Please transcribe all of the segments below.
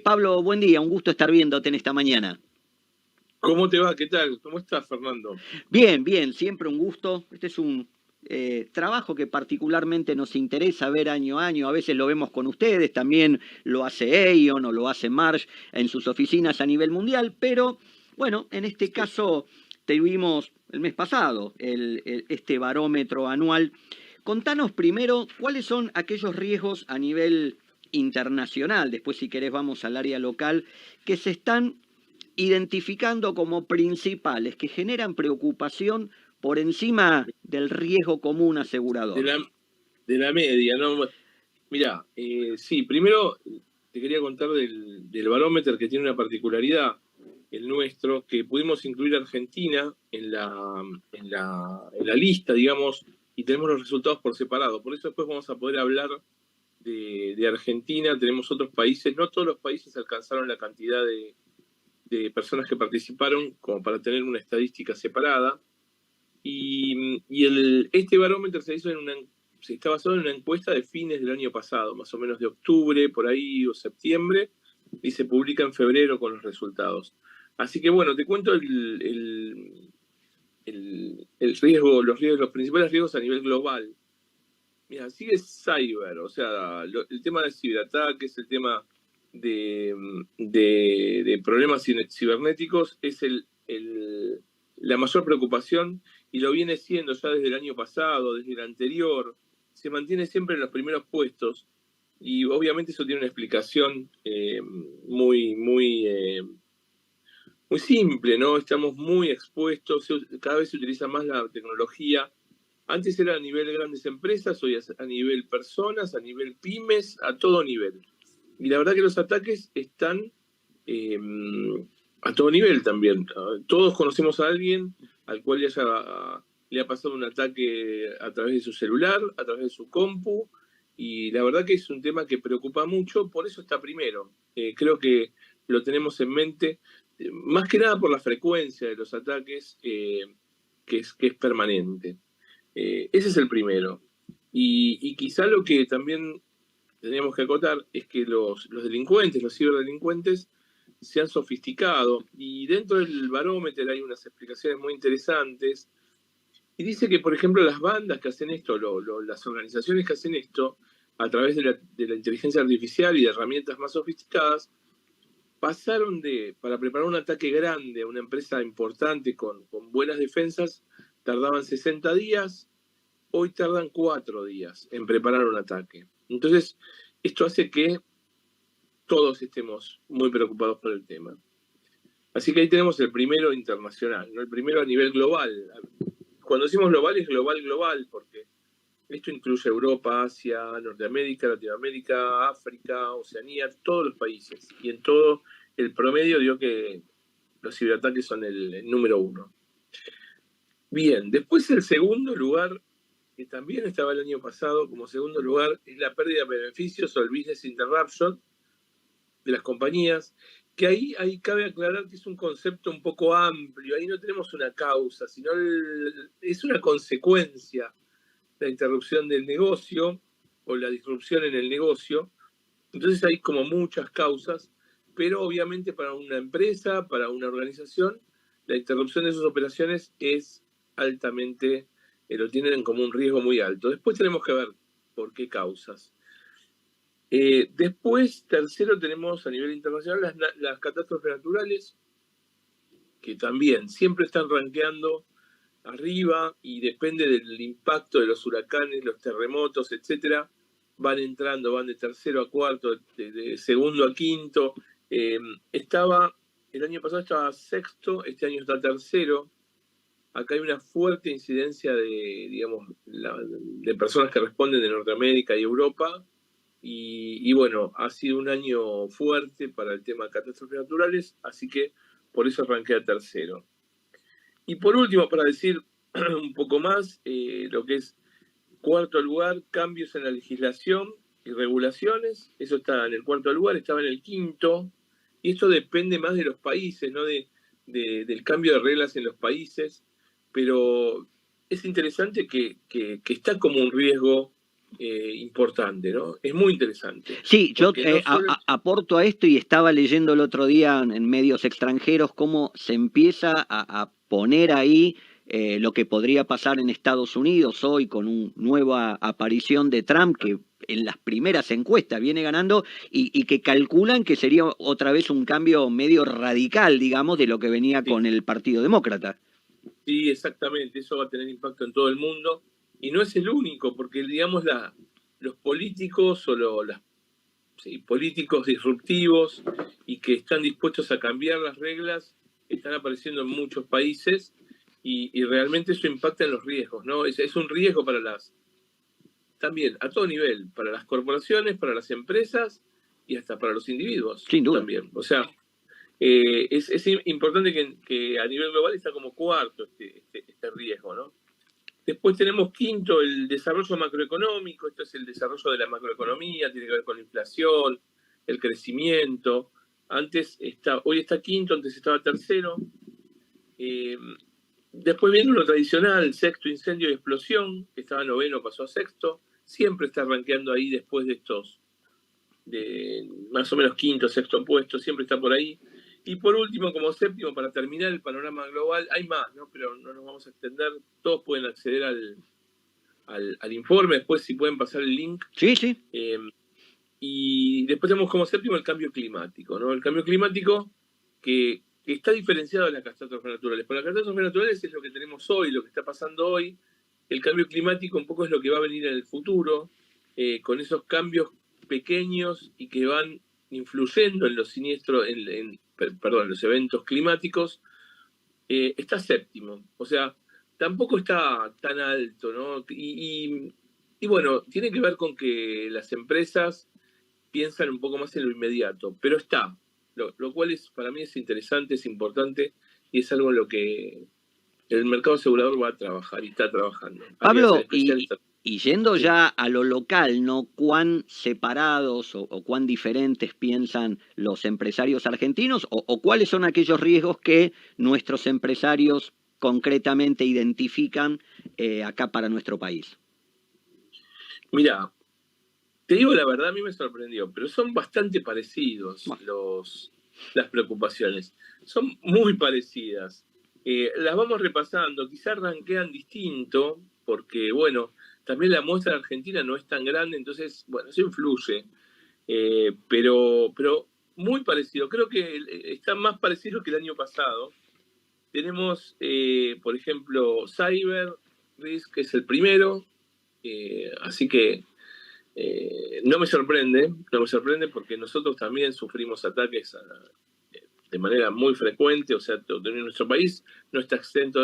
Pablo, buen día, un gusto estar viéndote en esta mañana. ¿Cómo te va? ¿Qué tal? ¿Cómo estás, Fernando? Bien, bien, siempre un gusto. Este es un trabajo que particularmente nos interesa ver año a año. A veces lo vemos con ustedes, también lo hace Aon o lo hace Marsh en sus oficinas a nivel mundial, pero bueno, en este Sí. caso tuvimos el mes pasado este barómetro anual. Contanos primero cuáles son aquellos riesgos a nivel internacional, después si querés vamos al área local, que se están identificando como principales, que generan preocupación por encima del riesgo común De asegurador. la, de la media, ¿no? Mirá, sí, primero te quería contar del barómetro que tiene una particularidad, el nuestro, que pudimos incluir a Argentina en la lista, digamos, y tenemos los resultados por separado. Por eso después vamos a poder hablar de Argentina, tenemos otros países, no todos los países alcanzaron la cantidad de personas que participaron como para tener una estadística separada. Este barómetro se está basado en una encuesta de fines del año pasado, más o menos de octubre, por ahí, o septiembre, y se publica en febrero con los resultados. Así que bueno, te cuento el riesgo, los principales riesgos a nivel global. Mira, sigue cyber, o sea, el tema de ciberataques, el tema de problemas cibernéticos es la mayor preocupación y lo viene siendo ya desde el año pasado, desde el anterior, se mantiene siempre en los primeros puestos y obviamente eso tiene una explicación muy simple, ¿no? Estamos muy expuestos, cada vez se utiliza más la tecnología. Antes era a nivel grandes empresas, hoy a nivel personas, a nivel pymes, a todo nivel. Y la verdad que los ataques están eh, a todo nivel también. Todos conocemos a alguien al cual le ha pasado un ataque a través de su celular, a través de su compu, y la verdad que es un tema que preocupa mucho, por eso está primero. Creo que lo tenemos en mente, más que nada por la frecuencia de los ataques, que es permanente. Ese es el primero. Y quizá lo que también tenemos que acotar es que los delincuentes, los ciberdelincuentes, se han sofisticado y dentro del barómetro hay unas explicaciones muy interesantes y dice que, por ejemplo, las bandas que hacen esto, las organizaciones que hacen esto, a través de la inteligencia artificial y de herramientas más sofisticadas, pasaron para preparar un ataque grande a una empresa importante con buenas defensas, tardaban 60 días, hoy tardan 4 días en preparar un ataque. Entonces, esto hace que todos estemos muy preocupados por el tema. Así que ahí tenemos el primero internacional, ¿no? El primero a nivel global. Cuando decimos global es global, global, porque esto incluye Europa, Asia, Norteamérica, Latinoamérica, África, Oceanía, todos los países. Y en todo el promedio dio que los ciberataques son el número uno. Bien, después el segundo lugar, que también estaba el año pasado como segundo lugar, es la pérdida de beneficios o el business interruption de las compañías, que ahí cabe aclarar que es un concepto un poco amplio, ahí no tenemos una causa, sino es una consecuencia, la interrupción del negocio o la disrupción en el negocio. Entonces hay como muchas causas, pero obviamente para una empresa, para una organización, la interrupción de sus operaciones es altamente, lo tienen como un riesgo muy alto. Después tenemos que ver por qué causas. Después, tercero, tenemos a nivel internacional las catástrofes naturales, que también siempre están rankeando arriba y depende del impacto de los huracanes, los terremotos, etcétera, van entrando, van de tercero a cuarto, de segundo a quinto. Eh, el año pasado estaba sexto, este año está tercero. Acá hay una fuerte incidencia digamos, de personas que responden de Norteamérica y Europa. Y bueno, ha sido un año fuerte para el tema de catástrofes naturales, así que por eso arranqué a tercero. Y por último, para decir un poco más, lo que es cuarto lugar, cambios en la legislación y regulaciones, eso está en el cuarto lugar, estaba en el quinto, y esto depende más de los países, ¿no? Del cambio de reglas en los países, pero es interesante que está como un riesgo importante, ¿no? Es muy interesante. Sí, yo Porque no solo... aporto a esto y estaba leyendo el otro día en medios extranjeros cómo se empieza a poner ahí lo que podría pasar en Estados Unidos hoy con una nueva aparición de Trump que en las primeras encuestas viene ganando y que calculan que sería otra vez un cambio medio radical, digamos, de lo que venía Sí, con el Partido Demócrata. sí, exactamente, eso va a tener impacto en todo el mundo. Y no es el único, porque digamos los políticos o sí, políticos disruptivos y que están dispuestos a cambiar las reglas están apareciendo en muchos países y realmente eso impacta en los riesgos, ¿no? Es un riesgo para también a todo nivel, para las corporaciones, para las empresas y hasta para los individuos Sin duda. también. O sea, es importante que a nivel global está como cuarto este riesgo, ¿no? Después tenemos quinto, el desarrollo macroeconómico. Esto es el desarrollo de la macroeconomía, tiene que ver con la inflación, el crecimiento. Hoy está quinto, antes estaba tercero. Después viene lo tradicional, sexto, incendio y explosión, que estaba noveno, pasó a sexto. Siempre está rankeando ahí después de de más o menos quinto, sexto puesto, siempre está por ahí. Y por último, como séptimo, para terminar el panorama global, hay más, ¿no? Pero no nos vamos a extender. Todos pueden acceder al informe, después si pueden pasar el link. Sí, sí. Y después tenemos como séptimo el cambio climático, ¿no? El cambio climático que está diferenciado de las catástrofes naturales. Pero las catástrofes naturales es lo que tenemos hoy, lo que está pasando hoy. El cambio climático un poco es lo que va a venir en el futuro, con esos cambios pequeños y que van influyendo en los siniestros, perdón, los eventos climáticos, está séptimo. O sea, tampoco está tan alto, ¿no? Y bueno, tiene que ver con que las empresas piensan un poco más en lo inmediato, pero está, lo cual para mí es interesante, es importante y es algo en lo que el mercado asegurador va a trabajar y está trabajando. Pablo, y yendo Sí. ya a lo local, ¿no? ¿Cuán separados o cuán diferentes piensan los empresarios argentinos o cuáles son aquellos riesgos que nuestros empresarios concretamente identifican acá para nuestro país? Mira, te digo la verdad, a mí me sorprendió, pero son bastante parecidos Bueno, las preocupaciones. Son muy parecidas. Las vamos repasando, quizás ranquean distinto, porque, bueno, también la muestra de Argentina no es tan grande, entonces, bueno, eso influye. Pero muy parecido. Creo que está más parecido que el año pasado. Tenemos, por ejemplo, Cyber Risk, que es el primero, así que no me sorprende porque nosotros también sufrimos ataques de manera muy frecuente, o sea, nuestro país no está exento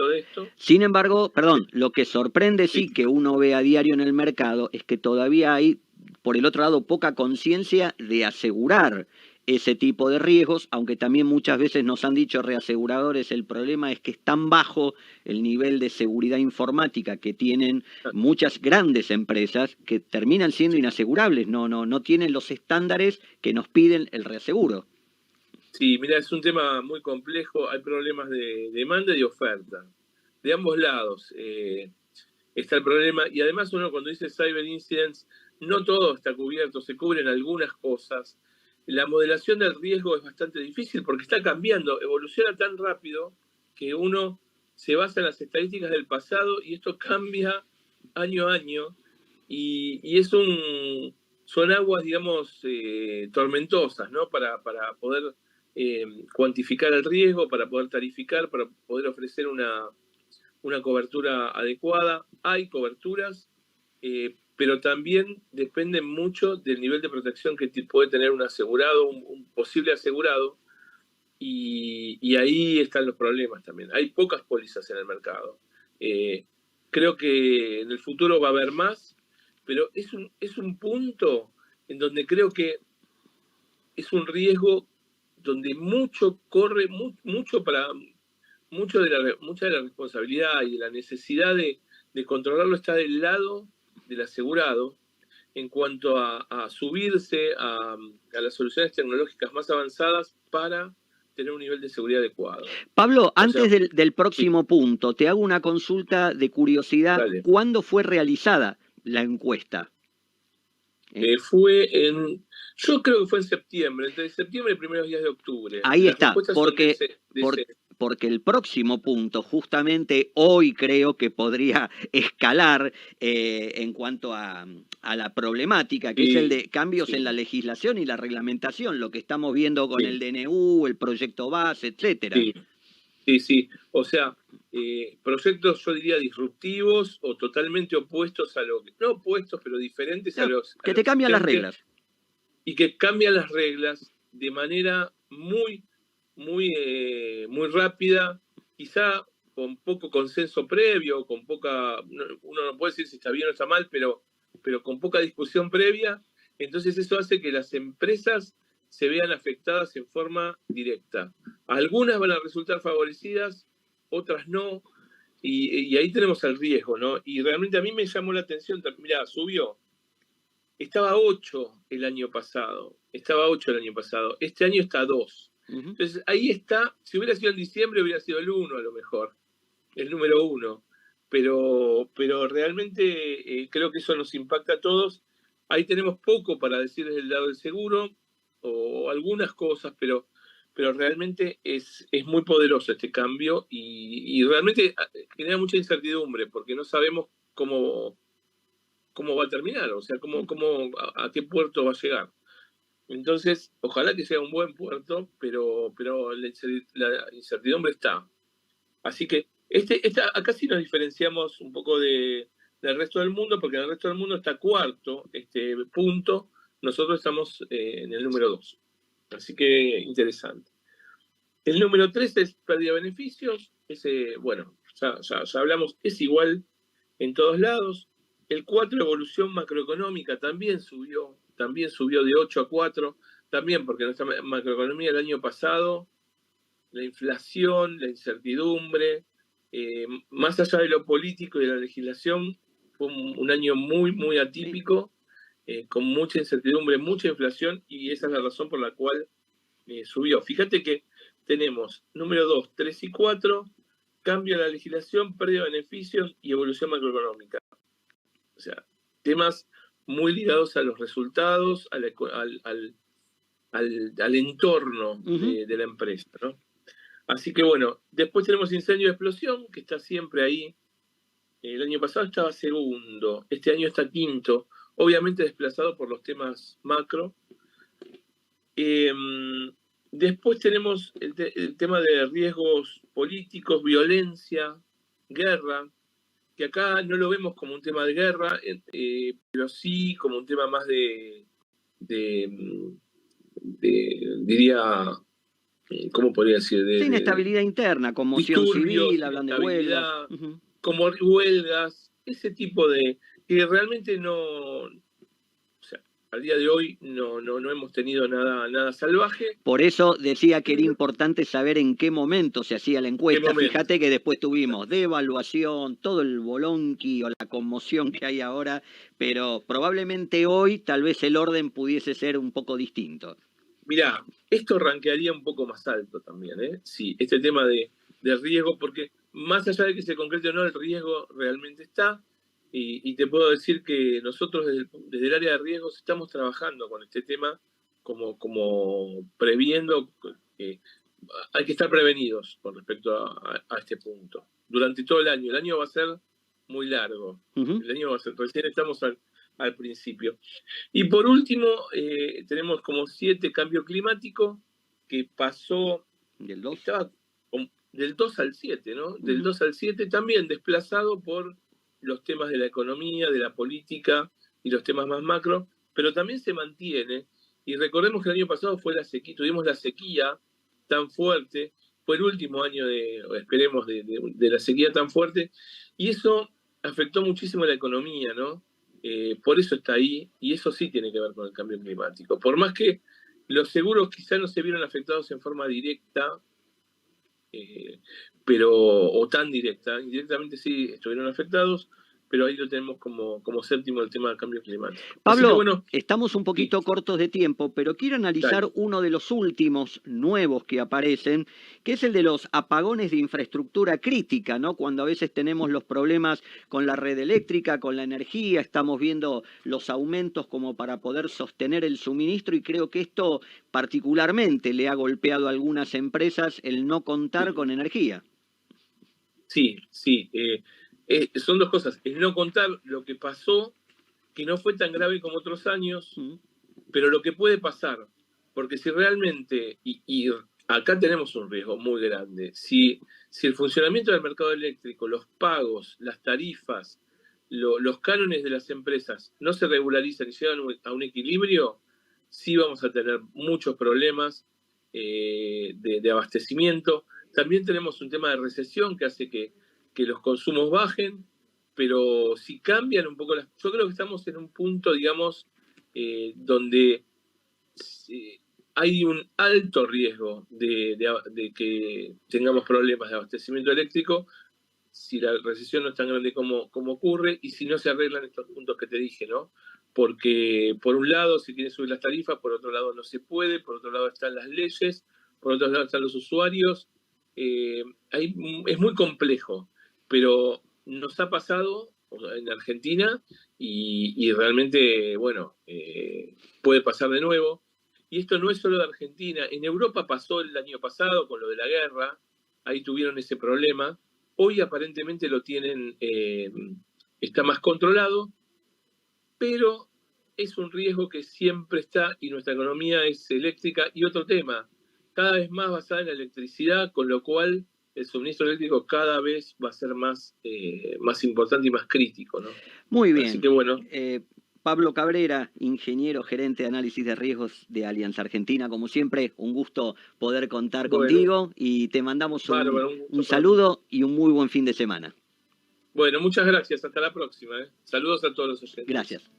de esto. sin embargo, perdón, lo que sorprende Sí, sí que uno ve a diario en el mercado es que todavía hay, por el otro lado, poca conciencia de asegurar ese tipo de riesgos, aunque también muchas veces nos han dicho reaseguradores, el problema es que es tan bajo el nivel de seguridad informática que tienen muchas grandes empresas que terminan siendo sí. inasegurables, no tienen los estándares que nos piden el reaseguro. Sí, mira, es un tema muy complejo, hay problemas de demanda y oferta, de ambos lados está el problema, y además uno cuando dice cyber incidents, no todo está cubierto, se cubren algunas cosas. La modelación del riesgo es bastante difícil porque está cambiando, evoluciona tan rápido que uno se basa en las estadísticas del pasado y esto cambia año a año y son aguas, digamos, tormentosas, ¿no? Para poder cuantificar el riesgo, para poder tarificar, para poder ofrecer una cobertura adecuada. Hay coberturas, pero también dependen mucho del nivel de protección que puede tener un asegurado, un posible asegurado, y ahí están los problemas también. Hay pocas pólizas en el mercado. Creo que en el futuro va a haber más, pero es un punto en donde creo que es un riesgo donde mucho corre, mucho para mucha de la responsabilidad y de la necesidad de controlarlo está del lado del asegurado en cuanto a subirse a las soluciones tecnológicas más avanzadas para tener un nivel de seguridad adecuado. Pablo, O sea, antes del sí, próximo punto, te hago una consulta de curiosidad. dale. ¿Cuándo fue realizada? la encuesta? Yo creo que fue en septiembre, entre septiembre y primeros días de octubre. Ahí Las está, encuestas son porque el próximo punto, justamente hoy creo que podría escalar en cuanto a la problemática, que es el de cambios en la sí, legislación y la reglamentación, lo que estamos viendo con el sí, DNU, el proyecto base, etcétera. sí, sí, sí. O sea, proyectos yo diría disruptivos o totalmente opuestos a lo que, no opuestos, pero diferentes No, a que lo te cambian las existente reglas. y que cambian las reglas de manera muy rápida, quizá con poco consenso previo, con poca, uno no puede decir si está bien o está mal, pero con poca discusión previa. Entonces eso hace que las empresas se vean afectadas en forma directa. Algunas van a resultar favorecidas, otras no, y ahí tenemos el riesgo, ¿no? Y realmente a mí me llamó la atención, mirá, subió. Estaba 8 el año pasado. Estaba 8 el año pasado. Este año está 2. Entonces ahí está. Si hubiera sido en diciembre, hubiera sido el 1 a lo mejor. El número 1. Pero realmente creo que eso nos impacta a todos. Ahí tenemos poco para decir desde el lado del seguro, o algunas cosas, pero realmente es muy poderoso este cambio y realmente genera mucha incertidumbre porque no sabemos cómo va a terminar, o sea, a qué puerto va a llegar. Entonces, ojalá que sea un buen puerto, pero la incertidumbre está. Así que acá sí nos diferenciamos un poco del resto del mundo, porque en el resto del mundo está cuarto este punto, nosotros estamos en el número 2. Así que interesante. El número 3 es pérdida de beneficios. Ese, bueno, ya hablamos, es igual en todos lados. El 4, evolución macroeconómica, también subió de 8 a 4, también porque nuestra macroeconomía el año pasado, la inflación, la incertidumbre, más allá de lo político y de la legislación, fue un año muy atípico, con mucha incertidumbre, mucha inflación, y esa es la razón por la cual subió. Fíjate que tenemos número 2, 3 y 4, cambio en la legislación, pérdida de beneficios y evolución macroeconómica. O sea, temas muy ligados a los resultados, al entorno de la empresa, ¿no? Así que bueno, después tenemos incendio de explosión, que está siempre ahí. El año pasado estaba segundo, este año está quinto, obviamente desplazado por los temas macro. Después tenemos el tema de riesgos políticos, violencia, guerra, que acá no lo vemos como un tema de guerra, pero sí como un tema más diría, ¿cómo podría decir? Sí, inestabilidad interna, conmoción Disturbios, civil, hablan de huelgas. inestabilidad, como huelgas, ese tipo de... que realmente no... O sea, al día de hoy no hemos tenido nada salvaje. Por eso decía que era importante saber en qué momento se hacía la ¿Qué encuesta. momento? Fíjate que después tuvimos devaluación, todo el bolonqui o la conmoción que hay ahora, pero probablemente hoy tal vez el orden pudiese ser un poco distinto. Mirá, esto rankearía un poco más alto también, ¿eh? Sí, este tema de riesgo, porque más allá de que se concrete o no, el riesgo realmente está. Y te puedo decir que nosotros desde el área de riesgos estamos trabajando con este tema como previendo. Hay que estar prevenidos con respecto a este punto. Durante todo el año va a ser muy largo. El año va a ser, recién estamos al principio. Y por último, tenemos como 7 cambio climático, que pasó, ¿Del 2? estaba del 2 al 7, ¿no? Del 2 al 7 también desplazado por los temas de la economía, de la política y los temas más macro, pero también se mantiene. Y recordemos que el año pasado fue la sequía, tuvimos la sequía tan fuerte, fue el último año esperemos, de la sequía tan fuerte, y eso afectó muchísimo la economía, ¿no? Por eso está ahí, y eso sí tiene que ver con el cambio climático. Por más que los seguros quizá no se vieron afectados en forma directa, o tan directa, indirectamente sí estuvieron afectados, pero ahí lo tenemos como séptimo el tema del cambio climático. Así que Pablo, bueno, estamos un poquito sí, cortos de tiempo, pero quiero analizar dale. uno de los últimos nuevos que aparecen, que es el de los apagones de infraestructura crítica, ¿no? Cuando a veces tenemos los problemas con la red eléctrica, con la energía, estamos viendo los aumentos como para poder sostener el suministro y creo que esto particularmente le ha golpeado a algunas empresas el no contar con energía. Sí, sí. Son dos cosas. El no contar lo que pasó, que no fue tan grave como otros años, Mm. pero lo que puede pasar. Porque si realmente, y acá tenemos un riesgo muy grande, si el funcionamiento del mercado eléctrico, los pagos, las tarifas, los cánones de las empresas no se regularizan y llegan a un equilibrio, sí vamos a tener muchos problemas de abastecimiento. También tenemos un tema de recesión que hace que los consumos bajen, pero si cambian un poco las... Yo creo que estamos en un punto, digamos, donde hay un alto riesgo de que tengamos problemas de abastecimiento eléctrico si la recesión no es tan grande como ocurre y si no se arreglan estos puntos que te dije, ¿no? Porque por un lado se quieren subir las tarifas, por otro lado no se puede, por otro lado están las leyes, por otro lado están los usuarios. Es muy complejo, pero nos ha pasado en Argentina y realmente, bueno, puede pasar de nuevo. Y esto no es solo de Argentina. En Europa pasó el año pasado con lo de la guerra, ahí tuvieron ese problema. Hoy aparentemente lo tienen, está más controlado, pero es un riesgo que siempre está y nuestra economía es eléctrica. Y otro tema, cada vez más basada en la electricidad, con lo cual el suministro eléctrico cada vez va a ser más importante y más crítico, ¿no? Muy Así bien. que bueno, Pablo Cabrera, ingeniero gerente de análisis de riesgos de Alianza Argentina, como siempre, un gusto poder contar bueno, contigo y te mandamos bárbaro, un un gusto para mí. saludo y un muy buen fin de semana. Bueno, muchas gracias, hasta la próxima. Saludos a todos los oyentes. Gracias.